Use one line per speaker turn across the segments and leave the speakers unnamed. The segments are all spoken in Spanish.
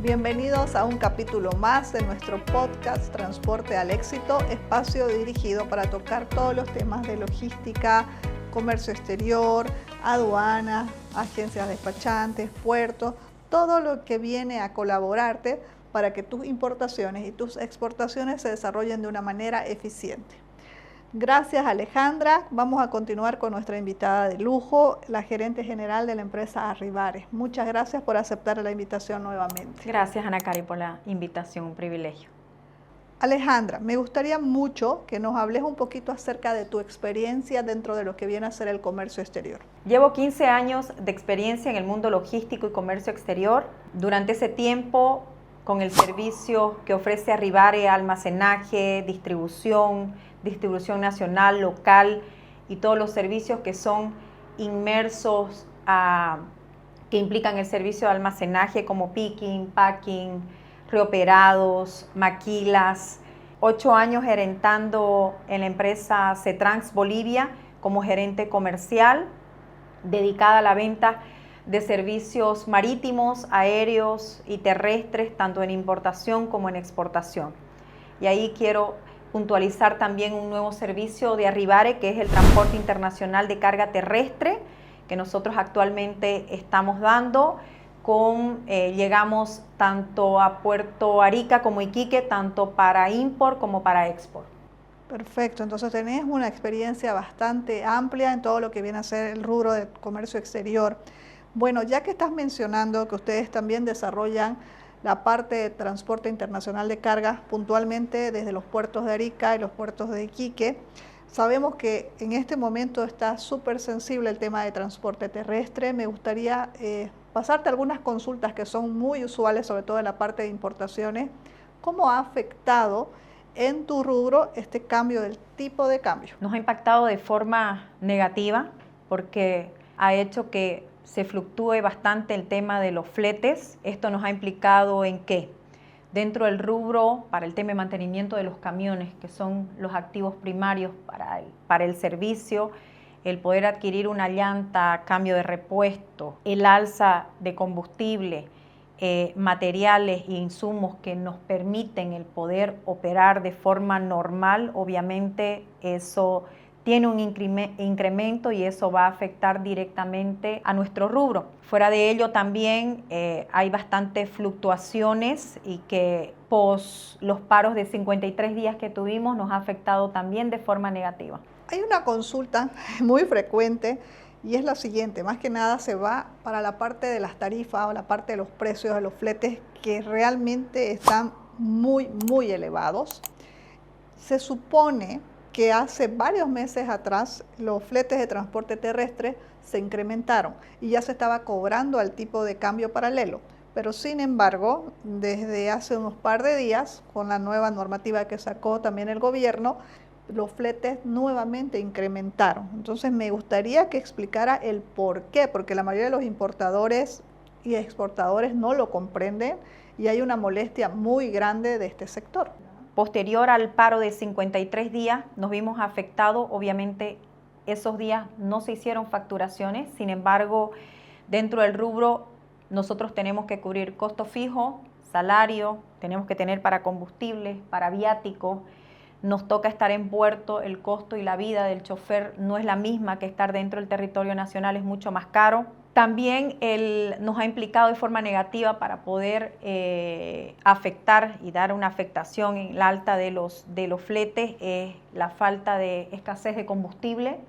Bienvenidos a un capítulo más de nuestro podcast Transporte al Éxito, espacio dirigido para tocar todos los temas de logística, comercio exterior, aduanas, agencias despachantes, puertos, todo lo que viene a colaborarte para que tus importaciones y tus exportaciones se desarrollen de una manera eficiente. Gracias, Alejandra. Vamos a continuar con nuestra invitada de lujo, la gerente general de la empresa Arribares. Muchas gracias por aceptar la invitación nuevamente.
Gracias, Ana Cari, por la invitación, un privilegio.
Alejandra, me gustaría mucho que nos hables un poquito acerca de tu experiencia dentro de lo que viene a ser el comercio exterior.
Llevo 15 años de experiencia en el mundo logístico y comercio exterior. Durante ese tiempo, con el servicio que ofrece Arribares, almacenaje, distribución nacional, local y todos los servicios que son inmersos que implican el servicio de almacenaje como picking, packing, reoperados, maquilas. 8 años gerentando en la empresa Cetrans Bolivia como gerente comercial dedicada a la venta de servicios marítimos, aéreos y terrestres, tanto en importación como en exportación. Y ahí quiero puntualizar también un nuevo servicio de Arribares, que es el transporte internacional de carga terrestre, que nosotros actualmente estamos dando. Llegamos tanto a Puerto Arica como Iquique, tanto para import como para export.
Perfecto, entonces tenés una experiencia bastante amplia en todo lo que viene a ser el rubro de comercio exterior. Bueno, ya que estás mencionando que ustedes también desarrollan la parte de transporte internacional de cargas puntualmente desde los puertos de Arica y los puertos de Iquique, sabemos que en este momento está súper sensible el tema de transporte terrestre. Me gustaría pasarte algunas consultas que son muy usuales, sobre todo en la parte de importaciones. ¿Cómo ha afectado en tu rubro este cambio del tipo de cambio?
Nos ha impactado de forma negativa porque ha hecho que se fluctúe bastante el tema de los fletes. Esto nos ha implicado en que dentro del rubro para el tema de mantenimiento de los camiones, que son los activos primarios para el servicio, el poder adquirir una llanta, cambio de repuesto, el alza de combustible, materiales e insumos que nos permiten el poder operar de forma normal, obviamente eso tiene un incremento y eso va a afectar directamente a nuestro rubro. Fuera de ello también hay bastantes fluctuaciones y que los paros de 53 días que tuvimos nos ha afectado también de forma negativa.
Hay una consulta muy frecuente y es la siguiente, más que nada se va para la parte de las tarifas o la parte de los precios de los fletes que realmente están muy elevados. Se supone que hace varios meses atrás los fletes de transporte terrestre se incrementaron y ya se estaba cobrando al tipo de cambio paralelo. Pero sin embargo, desde hace unos par de días, con la nueva normativa que sacó también el gobierno, los fletes nuevamente incrementaron. Entonces me gustaría que explicara el por qué, porque la mayoría de los importadores y exportadores no lo comprenden y hay una molestia muy grande de este sector.
Posterior al paro de 53 días nos vimos afectados, obviamente esos días no se hicieron facturaciones, sin embargo dentro del rubro nosotros tenemos que cubrir costo fijo, salario, tenemos que tener para combustible, para viáticos, nos toca estar en puerto, el costo y la vida del chofer no es la misma que estar dentro del territorio nacional, es mucho más caro. También nos ha implicado de forma negativa para poder afectar y dar una afectación en la alta de los fletes, la falta de escasez de combustible,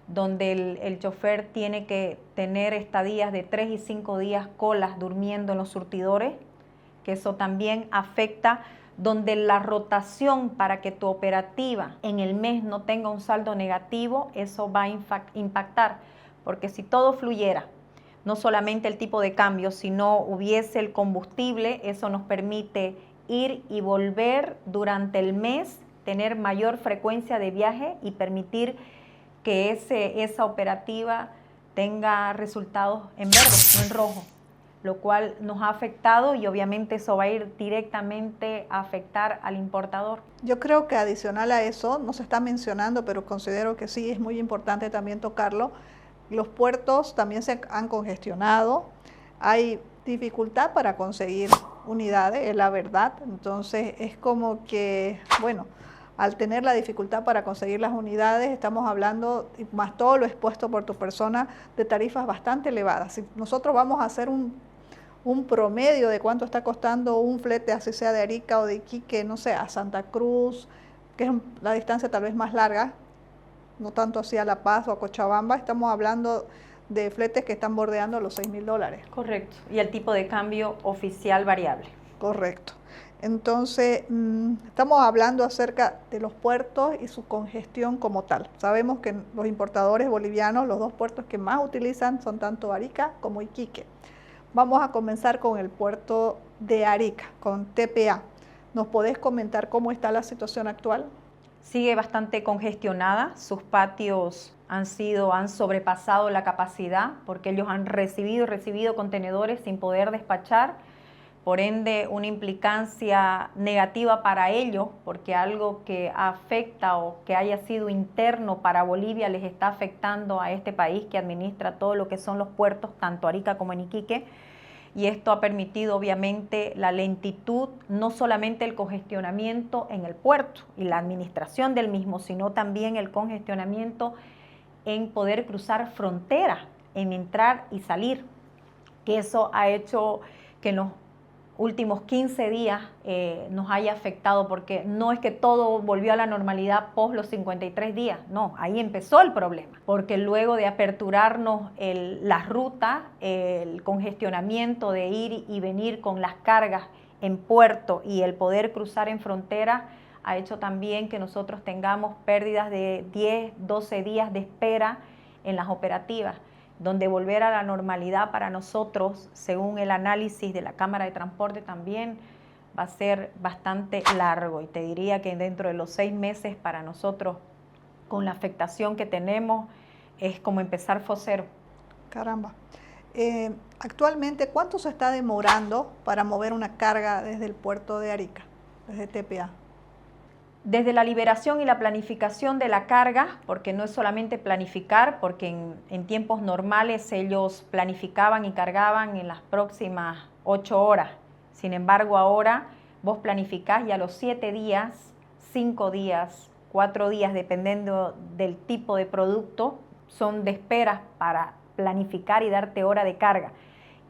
donde el chofer tiene que tener estadías de 3 y 5 días colas durmiendo en los surtidores, que eso también afecta, donde la rotación para que tu operativa en el mes no tenga un saldo negativo, eso va a impactar, porque si todo fluyera, no solamente el tipo de cambio, sino hubiese el combustible, eso nos permite ir y volver durante el mes, tener mayor frecuencia de viaje y permitir que esa operativa tenga resultados en verde, no en rojo, lo cual nos ha afectado y obviamente eso va a ir directamente a afectar al importador.
Yo creo que adicional a eso, no se está mencionando, pero considero que sí es muy importante también tocarlo. Los puertos también se han congestionado, hay dificultad para conseguir unidades, es la verdad. Entonces es como que, bueno, al tener la dificultad para conseguir las unidades, estamos hablando, más todo lo expuesto por tu persona, de tarifas bastante elevadas. Si nosotros vamos a hacer un promedio de cuánto está costando un flete, así sea de Arica o de Iquique, no sé, a Santa Cruz, que es la distancia tal vez más larga, no tanto hacia La Paz o a Cochabamba, estamos hablando de fletes que están bordeando los $6.000.
Correcto. Y el tipo de cambio oficial variable.
Correcto. Entonces, estamos hablando acerca de los puertos y su congestión como tal. Sabemos que los importadores bolivianos, los dos puertos que más utilizan son tanto Arica como Iquique. Vamos a comenzar con el puerto de Arica, con TPA. ¿Nos podés comentar cómo está la situación actual?
Sigue bastante congestionada, sus patios han sobrepasado la capacidad porque ellos han recibido contenedores sin poder despachar, por ende una implicancia negativa para ellos porque algo que afecta o que haya sido interno para Bolivia les está afectando a este país que administra todo lo que son los puertos, tanto Arica como en Iquique. Y esto ha permitido obviamente la lentitud, no solamente el congestionamiento en el puerto y la administración del mismo, sino también el congestionamiento en poder cruzar frontera, en entrar y salir, que eso ha hecho que en los últimos 15 días nos haya afectado, porque no es que todo volvió a la normalidad post los 53 días, no, ahí empezó el problema, porque luego de aperturarnos las rutas, el congestionamiento de ir y venir con las cargas en puerto y el poder cruzar en frontera, ha hecho también que nosotros tengamos pérdidas de 10, 12 días de espera en las operativas, donde volver a la normalidad para nosotros, según el análisis de la Cámara de Transporte, también va a ser bastante largo. Y te diría que dentro de los 6 meses para nosotros, con la afectación que tenemos, es como empezar cero.
Caramba. Actualmente, ¿cuánto se está demorando para mover una carga desde el puerto de Arica, desde TPA?
Desde la liberación y la planificación de la carga, porque no es solamente planificar, porque en tiempos normales ellos planificaban y cargaban en las próximas 8 horas. Sin embargo, ahora vos planificás y a los 7 días, 5 días, 4 días, dependiendo del tipo de producto, son de espera para planificar y darte hora de carga.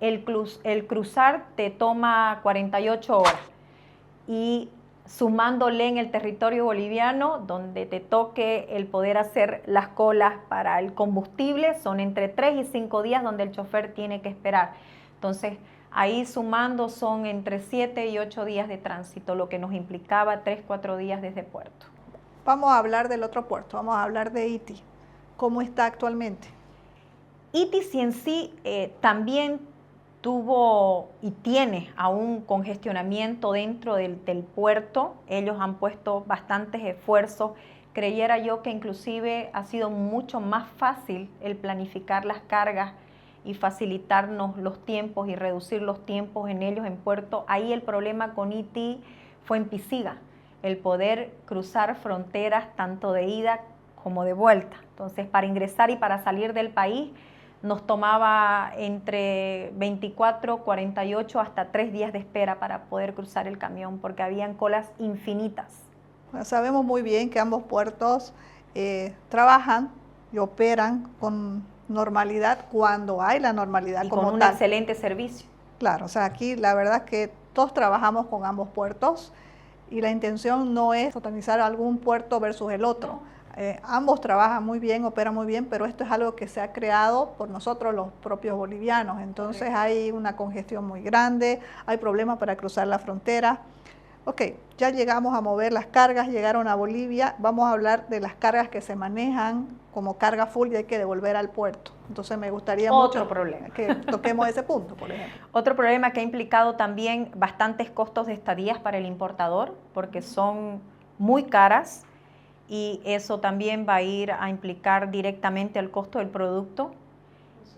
El cruzar te toma 48 horas y sumándole en el territorio boliviano, donde te toque el poder hacer las colas para el combustible, son entre 3 y 5 días donde el chofer tiene que esperar. Entonces, ahí sumando son entre 7 y 8 días de tránsito, lo que nos implicaba 3, 4 días desde puerto.
Vamos a hablar del otro puerto, vamos a hablar de Iti. ¿Cómo está actualmente?
Iti en sí también tuvo y tiene aún congestionamiento dentro del puerto. Ellos han puesto bastantes esfuerzos. Creyera yo que inclusive ha sido mucho más fácil el planificar las cargas y facilitarnos los tiempos y reducir los tiempos en ellos en puerto. Ahí el problema con Iti fue en Pisiga, el poder cruzar fronteras tanto de ida como de vuelta. Entonces, para ingresar y para salir del país, nos tomaba entre 24, 48 hasta 3 días de espera para poder cruzar el camión, porque habían colas infinitas.
Bueno, sabemos muy bien que ambos puertos trabajan y operan con normalidad cuando hay la normalidad como tal.
Y con un excelente servicio.
Claro, o sea, aquí la verdad es que todos trabajamos con ambos puertos y la intención no es satanizar algún puerto versus el otro. No. Ambos trabajan muy bien, operan muy bien, pero esto es algo que se ha creado por nosotros los propios bolivianos. Entonces hay una congestión muy grande, hay problemas para cruzar la frontera. Ok, ya llegamos a mover las cargas, llegaron a Bolivia. Vamos a hablar de las cargas que se manejan como carga full y hay que devolver al puerto. Entonces me gustaría mucho que toquemos ese punto, por ejemplo.
Otro problema que ha implicado también bastantes costos de estadías para el importador, porque son muy caras. Y eso también va a ir a implicar directamente el costo del producto.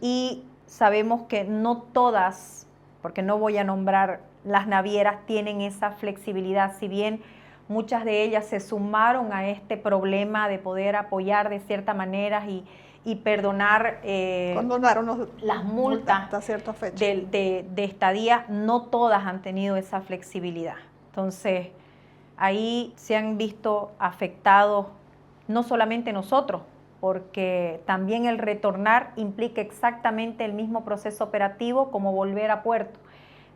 Y sabemos que no todas, porque no voy a nombrar las navieras, tienen esa flexibilidad, si bien muchas de ellas se sumaron a este problema de poder apoyar de cierta manera y y perdonar las multas
hasta cierta fecha.
de estadía. No todas han tenido esa flexibilidad. Entonces, ahí se han visto afectados no solamente nosotros, porque también el retornar implica exactamente el mismo proceso operativo como volver a puerto.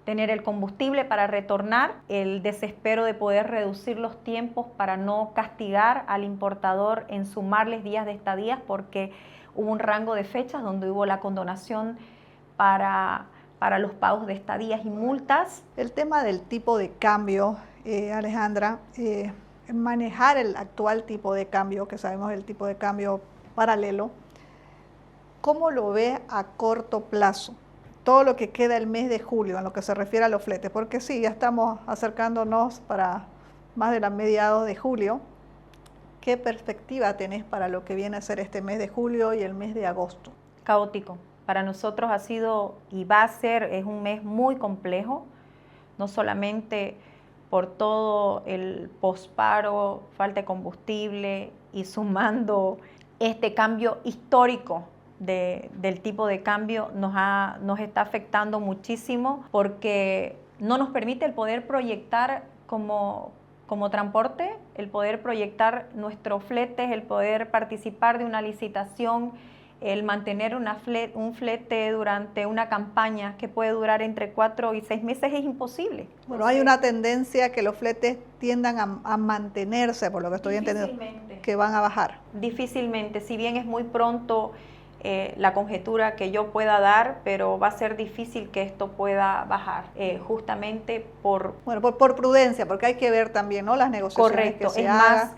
Tener el combustible para retornar, el desespero de poder reducir los tiempos para no castigar al importador en sumarles días de estadías, porque hubo un rango de fechas donde hubo la condonación para los pagos de estadías y multas.
El tema del tipo de cambio, Alejandra, manejar el actual tipo de cambio, que sabemos el tipo de cambio paralelo, ¿cómo lo ve a corto plazo? Todo lo que queda el mes de julio en lo que se refiere a los fletes, porque sí, ya estamos acercándonos para más de la mediados de julio. ¿Qué perspectiva tenés para lo que viene a ser este mes de julio y el mes de agosto?
Caótico. Para nosotros ha sido y va a ser, es un mes muy complejo, no solamente por todo el posparo, falta de combustible y sumando este cambio histórico del tipo de cambio nos está afectando muchísimo, porque no nos permite el poder proyectar como transporte, el poder proyectar nuestros fletes, el poder participar de una licitación, el mantener un flete durante una campaña que puede durar entre 4 y 6 meses es imposible.
Bueno, hay una tendencia que los fletes tiendan a mantenerse, por lo que estoy entendiendo, que van a bajar.
Difícilmente, si bien es muy pronto la conjetura que yo pueda dar, pero va a ser difícil que esto pueda bajar, justamente por...
Bueno, por prudencia, porque hay que ver también, ¿no?, las negociaciones
correcto,
que se
es
hagan.
Más,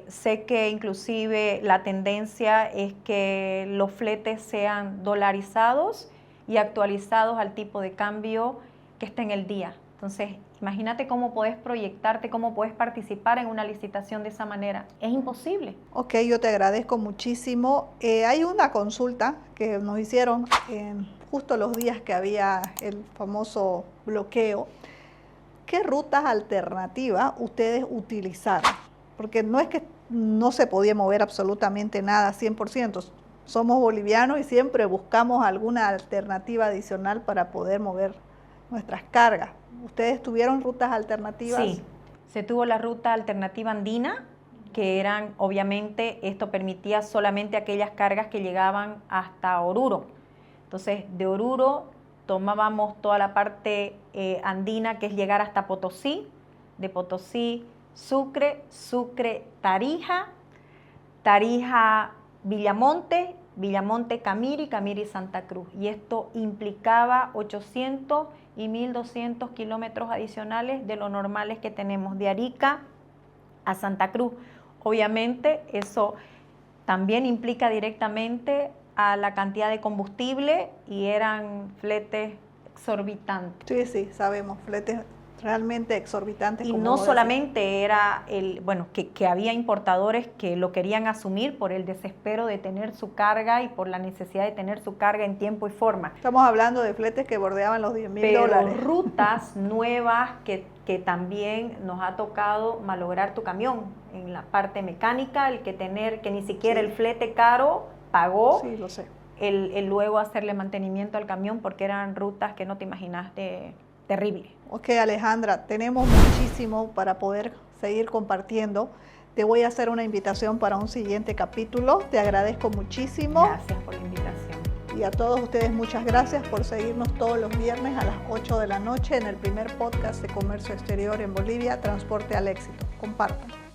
sé que inclusive la tendencia es que los fletes sean dolarizados y actualizados al tipo de cambio que está en el día. Entonces, imagínate cómo podés proyectarte, cómo podés participar en una licitación de esa manera. Es imposible.
Ok, yo te agradezco muchísimo. Hay una consulta que nos hicieron justo los días que había el famoso bloqueo. ¿Qué rutas alternativas ustedes utilizaron? Porque no es que no se podía mover absolutamente nada 100%. Somos bolivianos y siempre buscamos alguna alternativa adicional para poder mover nuestras cargas. ¿Ustedes tuvieron rutas alternativas?
Sí, se tuvo la ruta alternativa andina, que eran, obviamente, esto permitía solamente aquellas cargas que llegaban hasta Oruro. Entonces, de Oruro tomábamos toda la parte andina, que es llegar hasta Potosí, de Potosí, Sucre, Sucre, Tarija, Tarija, Villamonte, Villamonte, Camiri, Camiri, Santa Cruz. Y esto implicaba 800 y 1.200 kilómetros adicionales de lo normales que tenemos de Arica a Santa Cruz. Obviamente eso también implica directamente a la cantidad de combustible y eran fletes exorbitantes.
Sí, sí, sabemos, fletes realmente exorbitantes.
Y no solamente era que había importadores que lo querían asumir por el desespero de tener su carga y por la necesidad de tener su carga en tiempo y forma.
Estamos hablando de fletes que bordeaban los $10,000.
Pero rutas nuevas que también nos ha tocado malograr tu camión en la parte mecánica, el que ni siquiera el flete caro pagó.
Sí, lo sé.
El luego hacerle mantenimiento al camión, porque eran rutas que no te imaginaste. Terrible.
Ok, Alejandra, tenemos muchísimo para poder seguir compartiendo. Te voy a hacer una invitación para un siguiente capítulo. Te agradezco muchísimo.
Gracias por la invitación.
Y a todos ustedes muchas gracias por seguirnos todos los viernes a las 8 de la noche en el primer podcast de comercio exterior en Bolivia, Transporte al Éxito. Compartan.